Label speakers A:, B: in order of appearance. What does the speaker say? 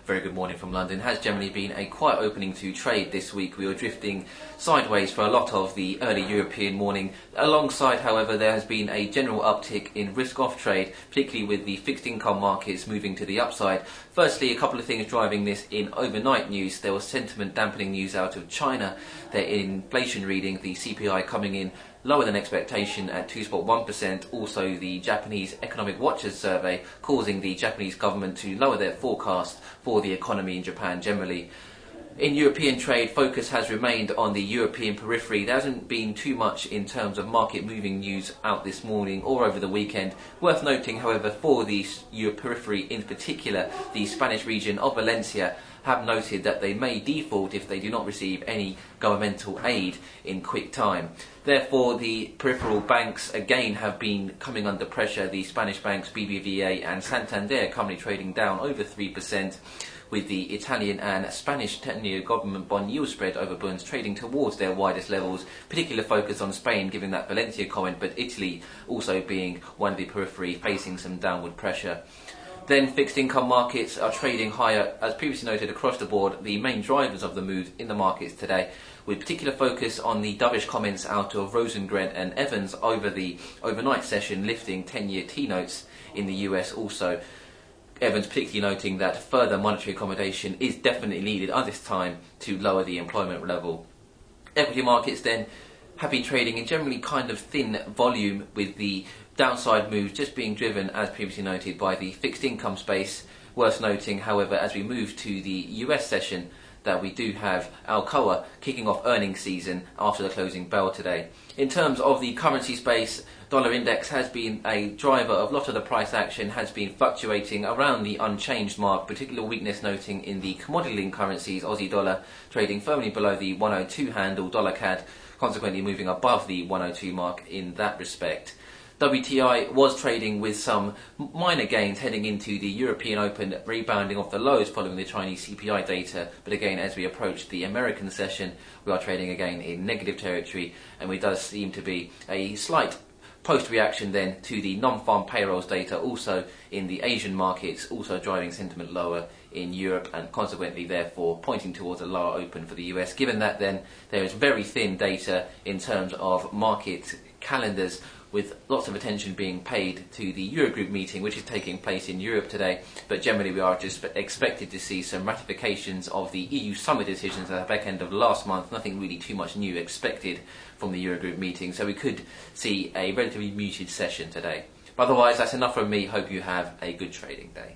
A: Very good morning from London. Has generally been a quiet opening to trade this week. We were drifting sideways for a lot of the early European morning. Alongside, however, there has been a general uptick in risk-off trade, particularly with the fixed income markets moving to the upside. Firstly, a couple of things driving this in overnight news. There was sentiment dampening news out of China. Their inflation reading, the CPI, coming in lower than expectation at 2.1%. Also, the Japanese Economic Watchers survey causing the Japanese government to lower their forecast for the economy in Japan generally. In European trade, focus has remained on the European periphery. There hasn't been too much in terms of market moving news out this morning or over the weekend. Worth noting, however, for the Euro periphery in particular, the Spanish region of Valencia have noted that they may default if they do not receive any governmental aid in quick time. Therefore, the peripheral banks again have been coming under pressure. The Spanish banks BBVA and Santander currently trading down over 3%, with the Italian and Spanish 10-year government bond yield spread over bonds trading towards their widest levels. Particular focus on Spain, given that Valencia comment, but Italy also being one of the periphery facing some downward pressure. Then fixed income markets are trading higher, as previously noted, across the board. The main drivers of the move in the markets today, with particular focus on the dovish comments out of Rosengren and Evans over the overnight session, lifting 10-year T-notes in the US also. Evans particularly noting that further monetary accommodation is definitely needed at this time to lower the employment level. Equity markets then have been trading in generally kind of thin volume, with the downside moves just being driven, as previously noted, by the fixed income space. Worth noting, however, as we move to the US session, that we do have Alcoa kicking off earnings season after the closing bell today. In terms of the currency space, dollar index has been a driver of a lot of the price action, has been fluctuating around the unchanged mark. Particular weakness noting in the commodity-linked currencies, Aussie dollar trading firmly below the 102 handle, dollar CAD consequently moving above the 102 mark in that respect. WTI was trading with some minor gains heading into the European Open, rebounding off the lows following the Chinese CPI data. But again, as we approach the American session, we are trading again in negative territory, and it does seem to be a slight post-reaction then to the non-farm payrolls data also in the Asian markets, also driving sentiment lower in Europe, and consequently therefore pointing towards a lower open for the US. Given that then there is very thin data in terms of market calendars, with lots of attention being paid to the Eurogroup meeting, which is taking place in Europe today. But generally we are just expected to see some ratifications of the EU summit decisions at the back end of last month. Nothing really too much new expected from the Eurogroup meeting, so we could see a relatively muted session today. But otherwise, that's enough from me. Hope you have a good trading day.